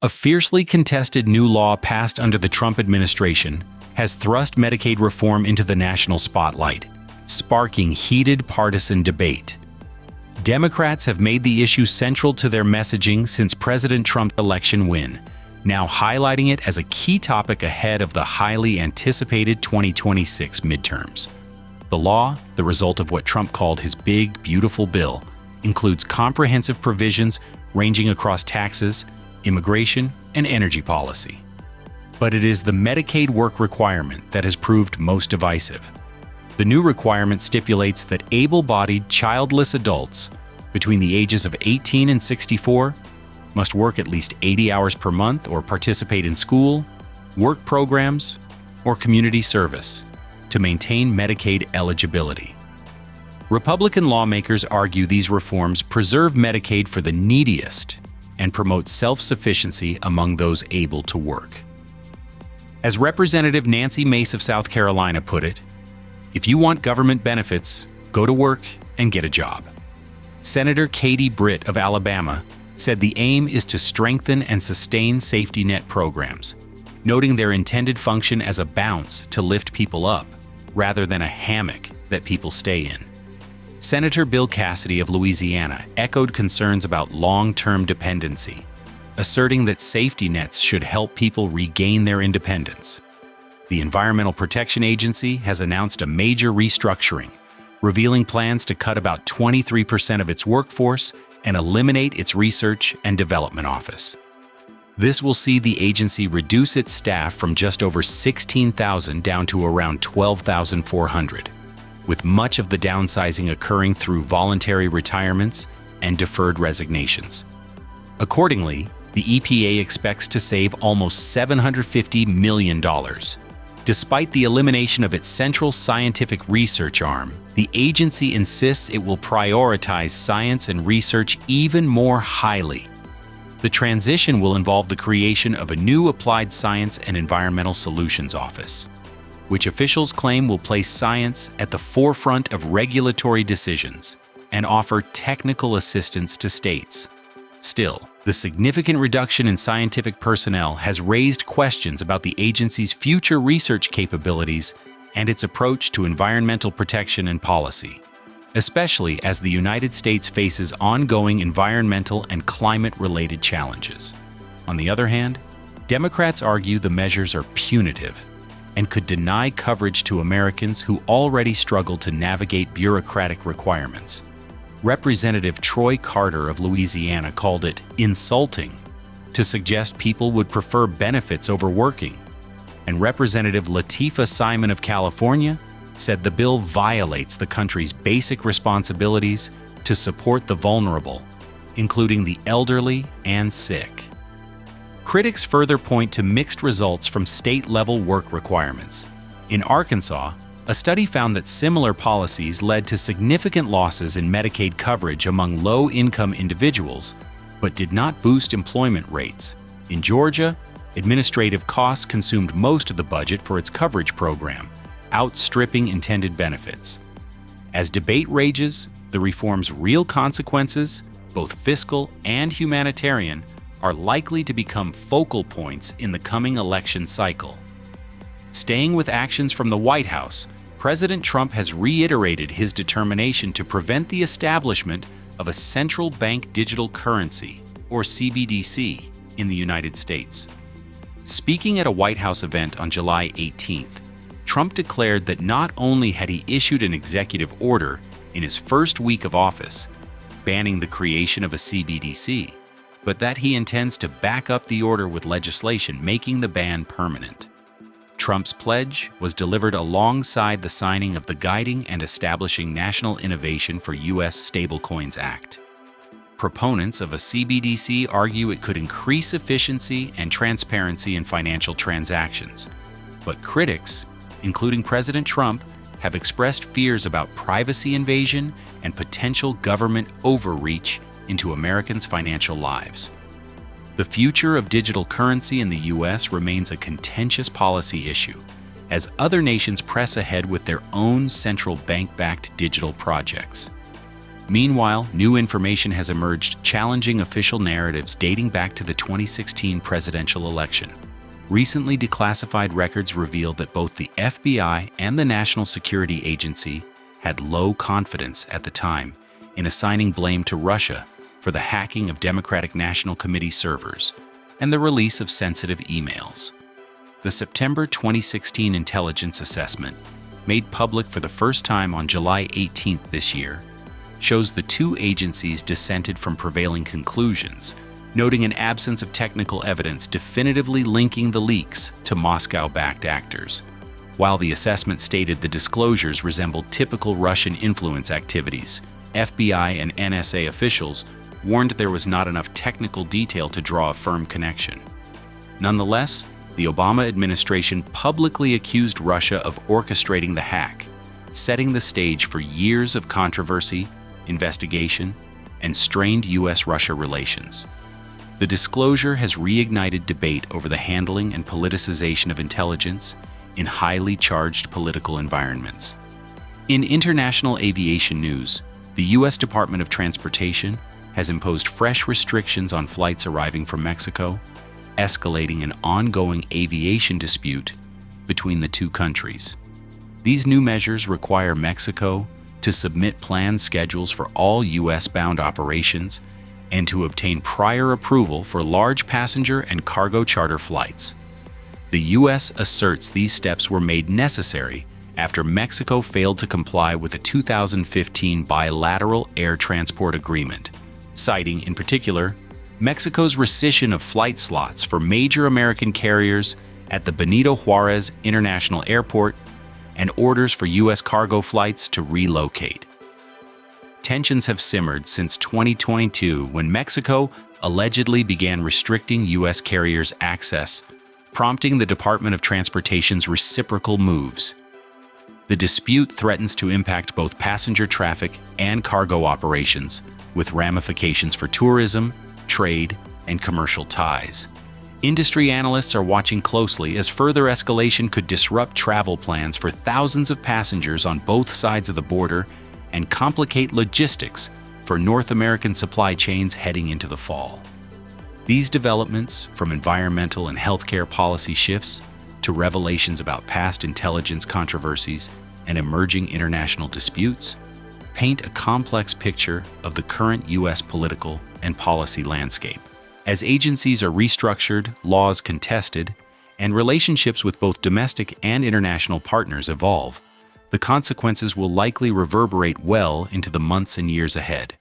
A fiercely contested new law passed under the Trump administration has thrust Medicaid reform into the national spotlight, sparking heated partisan debate. Democrats have made the issue central to their messaging since President Trump's election win, now highlighting it as a key topic ahead of the highly anticipated 2026 midterms. The law, the result of what Trump called his big, beautiful bill, includes comprehensive provisions ranging across taxes, immigration, and energy policy. But it is the Medicaid work requirement that has proved most divisive. The new requirement stipulates that able-bodied, childless adults between the ages of 18 and 64 must work at least 80 hours per month or participate in school, work programs, or community service to maintain Medicaid eligibility. Republican lawmakers argue these reforms preserve Medicaid for the neediest and promote self-sufficiency among those able to work. As Representative Nancy Mace of South Carolina put it, "If you want government benefits, go to work and get a job." Senator Katie Britt of Alabama said the aim is to strengthen and sustain safety net programs, noting their intended function as a bounce to lift people up, rather than a hammock that people stay in. Senator Bill Cassidy of Louisiana echoed concerns about long-term dependency, asserting that safety nets should help people regain their independence. The Environmental Protection Agency has announced a major restructuring, revealing plans to cut about 23% of its workforce and eliminate its research and development office. This will see the agency reduce its staff from just over 16,000 down to around 12,400, with much of the downsizing occurring through voluntary retirements and deferred resignations. Accordingly, the EPA expects to save almost $750 million. Despite the elimination of its central scientific research arm, the agency insists it will prioritize science and research even more highly. The transition will involve the creation of a new Applied Science and Environmental Solutions Office, which officials claim will place science at the forefront of regulatory decisions and offer technical assistance to states. Still, the significant reduction in scientific personnel has raised questions about the agency's future research capabilities and its approach to environmental protection and policy, especially as the United States faces ongoing environmental and climate-related challenges. On the other hand, Democrats argue the measures are punitive and could deny coverage to Americans who already struggle to navigate bureaucratic requirements. Representative Troy Carter of Louisiana called it insulting to suggest people would prefer benefits over working, and Representative Latifah Simon of California said the bill violates the country's basic responsibilities to support the vulnerable, including the elderly and sick. Critics further point to mixed results from state-level work requirements. In Arkansas, a study found that similar policies led to significant losses in Medicaid coverage among low-income individuals, but did not boost employment rates. In Georgia, administrative costs consumed most of the budget for its coverage program, outstripping intended benefits. As debate rages, the reform's real consequences, both fiscal and humanitarian, are likely to become focal points in the coming election cycle. Staying with actions from the White House, President Trump has reiterated his determination to prevent the establishment of a central bank digital currency, or CBDC, in the United States. Speaking at a White House event on July 18th, Trump declared that not only had he issued an executive order in his first week of office, banning the creation of a CBDC, but that he intends to back up the order with legislation making the ban permanent. Trump's pledge was delivered alongside the signing of the Guiding and Establishing National Innovation for U.S. Stablecoins Act. Proponents of a CBDC argue it could increase efficiency and transparency in financial transactions, but critics, including President Trump, have expressed fears about privacy invasion and potential government overreach into Americans' financial lives. The future of digital currency in the U.S. remains a contentious policy issue, as other nations press ahead with their own central bank-backed digital projects. Meanwhile, new information has emerged challenging official narratives dating back to the 2016 presidential election. Recently declassified records revealed that both the FBI and the National Security Agency had low confidence at the time in assigning blame to Russia for the hacking of Democratic National Committee servers and the release of sensitive emails. The September 2016 intelligence assessment, made public for the first time on July 18th this year, shows the two agencies dissented from prevailing conclusions, noting an absence of technical evidence definitively linking the leaks to Moscow-backed actors. While the assessment stated the disclosures resembled typical Russian influence activities, FBI and NSA officials warned there was not enough technical detail to draw a firm connection. Nonetheless, the Obama administration publicly accused Russia of orchestrating the hack, setting the stage for years of controversy, investigation, and strained U.S.-Russia relations. The disclosure has reignited debate over the handling and politicization of intelligence in highly charged political environments. In international aviation news, the U.S. Department of Transportation has imposed fresh restrictions on flights arriving from Mexico, escalating an ongoing aviation dispute between the two countries. These new measures require Mexico to submit planned schedules for all U.S.-bound operations and to obtain prior approval for large passenger and cargo charter flights. The U.S. asserts these steps were made necessary after Mexico failed to comply with a 2015 bilateral air transport agreement, citing, in particular, Mexico's rescission of flight slots for major American carriers at the Benito Juarez International Airport and orders for U.S. cargo flights to relocate. Tensions have simmered since 2022 when Mexico allegedly began restricting U.S. carriers' access, prompting the Department of Transportation's reciprocal moves. The dispute threatens to impact both passenger traffic and cargo operations, with ramifications for tourism, trade, and commercial ties. Industry analysts are watching closely as further escalation could disrupt travel plans for thousands of passengers on both sides of the border and complicate logistics for North American supply chains heading into the fall. These developments, from environmental and healthcare policy shifts to revelations about past intelligence controversies and emerging international disputes, paint a complex picture of the current U.S. political and policy landscape. As agencies are restructured, laws contested, and relationships with both domestic and international partners evolve, the consequences will likely reverberate well into the months and years ahead.